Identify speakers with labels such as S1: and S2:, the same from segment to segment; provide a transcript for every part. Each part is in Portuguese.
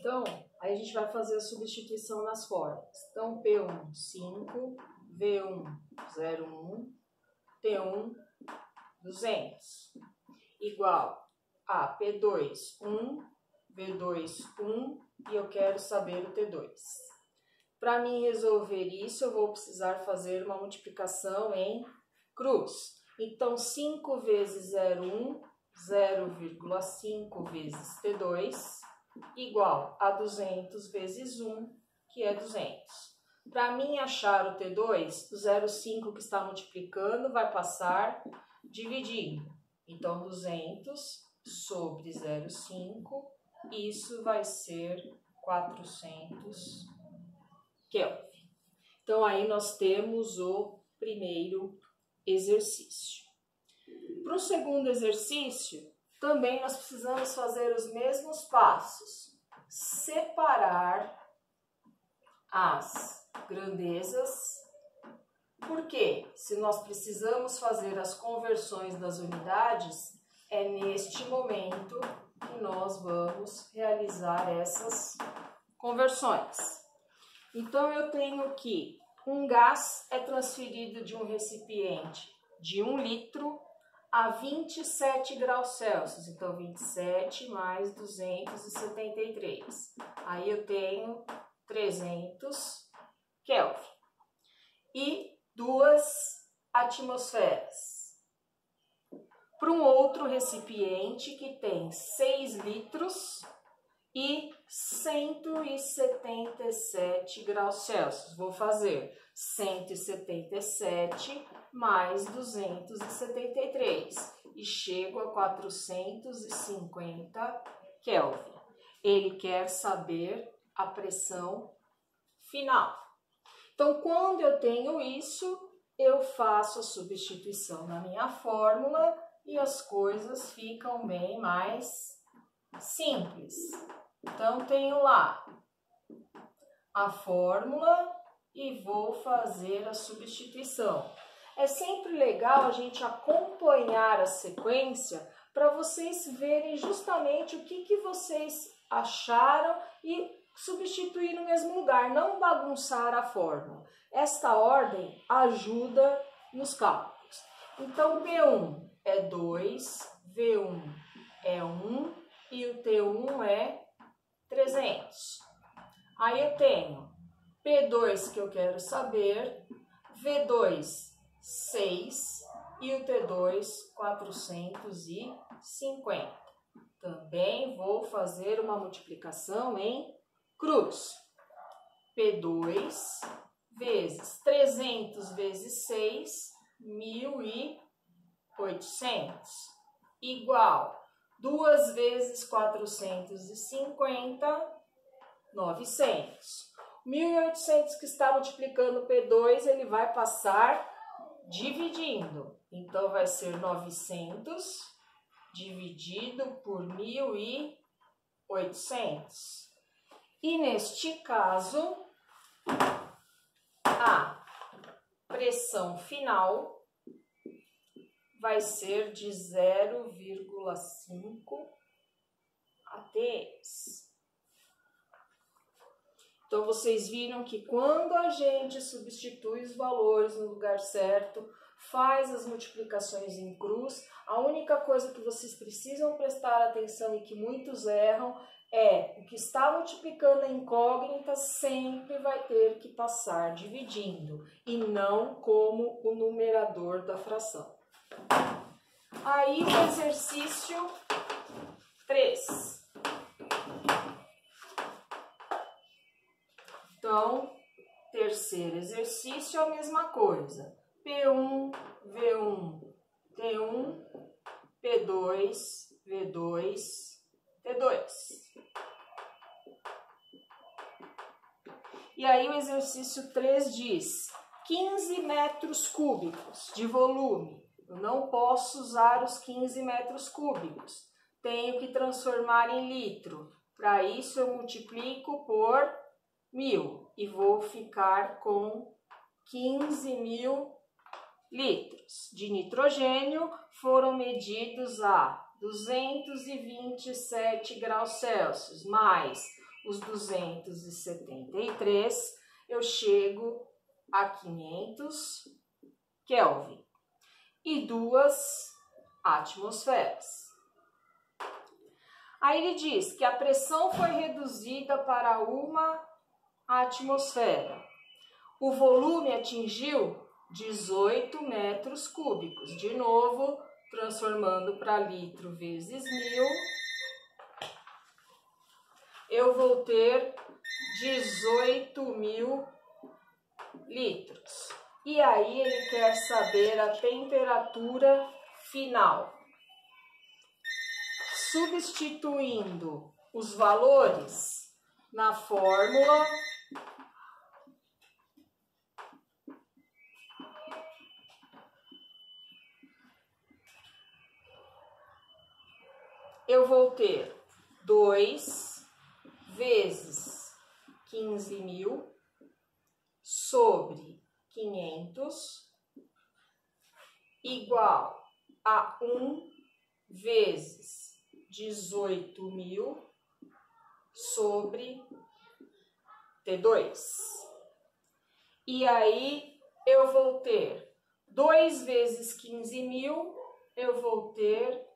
S1: Então, aí a gente vai fazer a substituição nas fórmulas. Então, P1, 5, V1, 0,1, T1, 200, igual a P2, 1, V2, 1, e eu quero saber o T2. Para mim resolver isso, eu vou precisar fazer uma multiplicação em cruz. Então, 5 vezes 0,1, 0,5 vezes T2, igual a 200 vezes 1, que é 200. Para mim achar o T2, o 0,5 que está multiplicando vai passar dividindo. Então, 200 sobre 0,5, isso vai ser 400 Kelvin. Então, aí nós temos o primeiro exercício. Para o segundo exercício, também nós precisamos fazer os mesmos passos. Separar as grandezas. Porque se nós precisamos fazer as conversões das unidades, é neste momento que nós vamos realizar essas conversões. Então, eu tenho que um gás é transferido de um recipiente de 1 litro a 27 graus Celsius. Então, 27 mais 273. Aí eu tenho 300 Kelvin. E 2 atmosferas. Para um outro recipiente que tem 6 litros e 177 graus Celsius. Vou fazer 177 mais 273 e chego a 450 Kelvin. Ele quer saber a pressão final. Então, quando eu tenho isso, eu faço a substituição na minha fórmula e as coisas ficam bem mais simples. Então, tenho lá a fórmula e vou fazer a substituição. É sempre legal a gente acompanhar a sequência para vocês verem justamente o que vocês acharam e substituir no mesmo lugar, não bagunçar a fórmula. Esta ordem ajuda nos cálculos. Então, P1 é 2, V1 é 1 e o T1 é 300. Aí eu tenho P2 que eu quero saber, V2 6 e o T2 450. Também vou fazer uma multiplicação em cruz. P2 vezes 300 vezes 6, 1.800, igual 2 vezes 450, 900. 1.800 que está multiplicando P2, ele vai passar dividindo. Então, vai ser 900 dividido por 1.800. E neste caso, a pressão final vai ser de 0,5 atms. Então, vocês viram que quando a gente substitui os valores no lugar certo, faz as multiplicações em cruz, a única coisa que vocês precisam prestar atenção e que muitos erram é o que está multiplicando a incógnita sempre vai ter que passar dividindo e não como o numerador da fração. Aí o exercício 3. Então, terceiro exercício é a mesma coisa. P1, V1, T1, P2, V2, T2. E aí o exercício 3 diz 15 metros cúbicos de volume. Eu não posso usar os 15 metros cúbicos. Tenho que transformar em litro. Para isso eu multiplico por 1.000 e vou ficar com 15.000 litros de nitrogênio. Foram medidos a 227 graus Celsius, mais os 273, eu chego a 500 Kelvin e 2 atmosferas. Aí ele diz que a pressão foi reduzida para 1 atmosfera. O volume atingiu 18 metros cúbicos. De novo, transformando para litro vezes 1000, eu vou ter 18.000 litros. E aí ele quer saber a temperatura final. Substituindo os valores na fórmula, eu vou ter 2 vezes 15.000 sobre 500 igual a 1 vezes 18.000 sobre T2. E aí eu vou ter 2 vezes 15.000, eu vou ter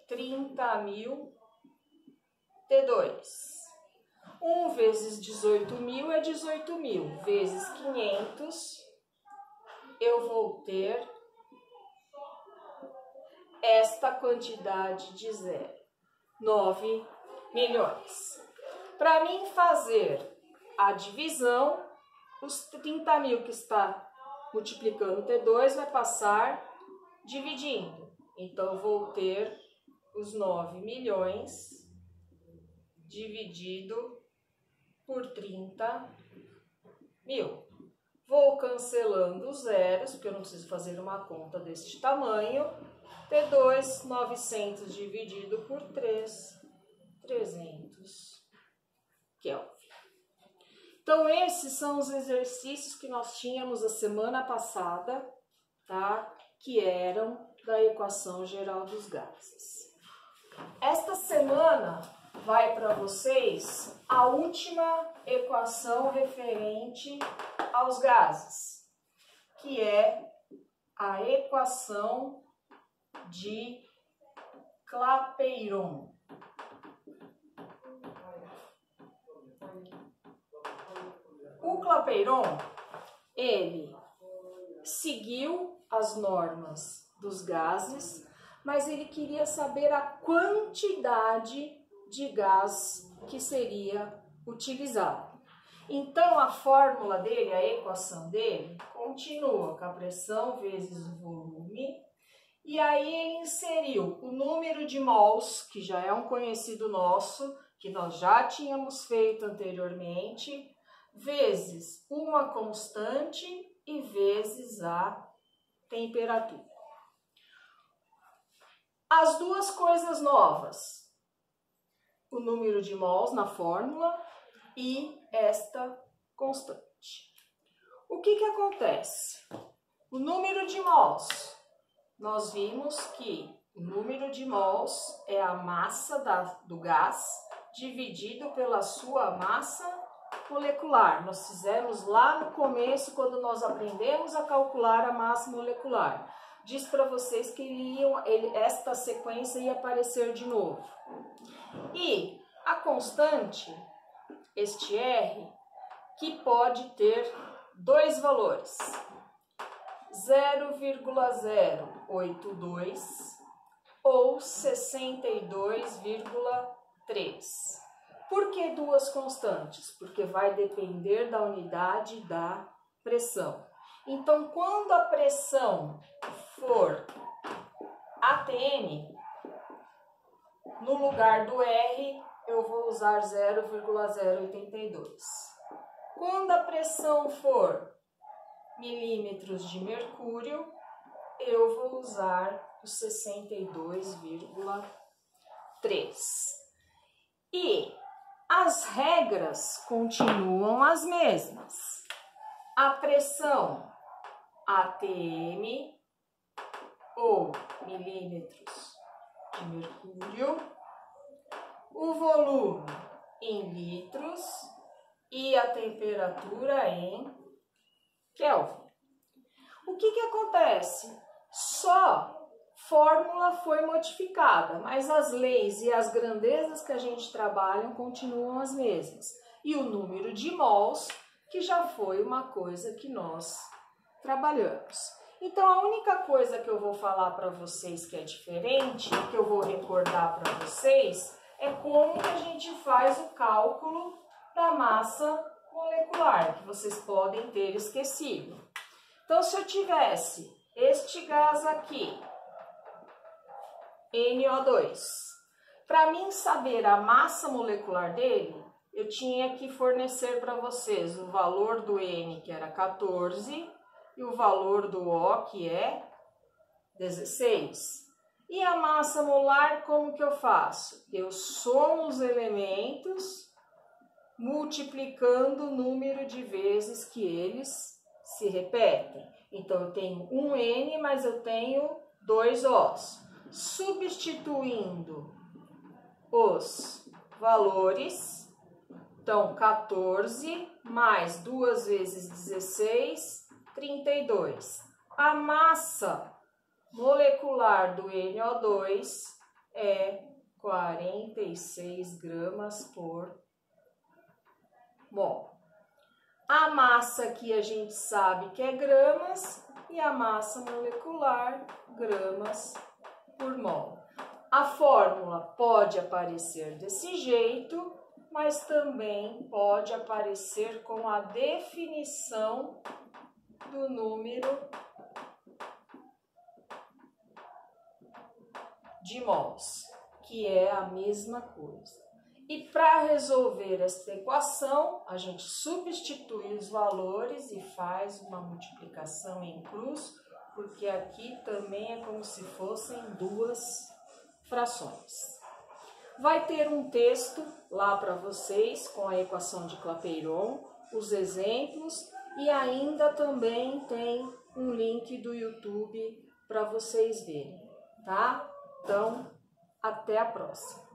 S1: 30.000 T2. 1 vezes 18.000 é 18.000, vezes 500, eu vou ter esta quantidade de 9 milhões. Para mim fazer a divisão, os 30.000 que está multiplicando T2 vai passar dividindo. Então, eu vou ter os 9 milhões dividido por 30.000. Vou cancelando os zeros, porque eu não preciso fazer uma conta deste tamanho. T2, 900 dividido por 3, 300 Kelvin. Então, esses são os exercícios que nós tínhamos a semana passada, tá? Que eram da equação geral dos gases. Esta semana vai para vocês a última equação referente aos gases, que é a equação de Clapeyron. O Clapeyron, ele seguiu as normas dos gases, mas ele queria saber a quantidade de gás que seria utilizado. Então, a fórmula dele, a equação dele, continua com a pressão vezes o volume, e aí ele inseriu o número de mols, que já é um conhecido nosso, que nós já tínhamos feito anteriormente, vezes uma constante e vezes a temperatura. As duas coisas novas, o número de mols na fórmula e esta constante. O que acontece? O número de mols, nós vimos que o número de mols é a massa do gás dividido pela sua massa molecular. Nós fizemos lá no começo, quando nós aprendemos a calcular a massa molecular. Diz para vocês que esta sequência ia aparecer de novo. E a constante, este R, que pode ter dois valores, 0,082 ou 62,3. Por que duas constantes? Porque vai depender da unidade da pressão. Então, quando a pressão for ATM, no lugar do R, eu vou usar 0,082. Quando a pressão for milímetros de mercúrio, eu vou usar o 62,3. E as regras continuam as mesmas. A pressão ATM ou milímetros de mercúrio, o volume em litros e a temperatura em Kelvin. O que acontece? Só fórmula foi modificada, mas as leis e as grandezas que a gente trabalha continuam as mesmas. E o número de mols, que já foi uma coisa que nós trabalhamos. Então, a única coisa que eu vou falar para vocês que é diferente, que eu vou recordar para vocês, é como que a gente faz o cálculo da massa molecular, que vocês podem ter esquecido. Então, se eu tivesse este gás aqui, NO2, para mim saber a massa molecular dele, eu tinha que fornecer para vocês o valor do N, que era 14, e o valor do O, que é 16. E a massa molar, como que eu faço? Eu somo os elementos, multiplicando o número de vezes que eles se repetem. Então, eu tenho um N, mas eu tenho 2 Os. Substituindo os valores, então 14 mais 2 vezes 16, 32. A massa molecular do NO2 é 46 gramas por mol. A massa aqui a gente sabe que é gramas e a massa molecular, gramas por mol. A fórmula pode aparecer desse jeito, mas também pode aparecer com a definição do número de mols, que é a mesma coisa. E para resolver esta equação, a gente substitui os valores e faz uma multiplicação em cruz, porque aqui também é como se fossem duas frações. Vai ter um texto lá para vocês com a equação de Clapeyron, os exemplos, e ainda também tem um link do YouTube para vocês verem, tá? Então, até a próxima.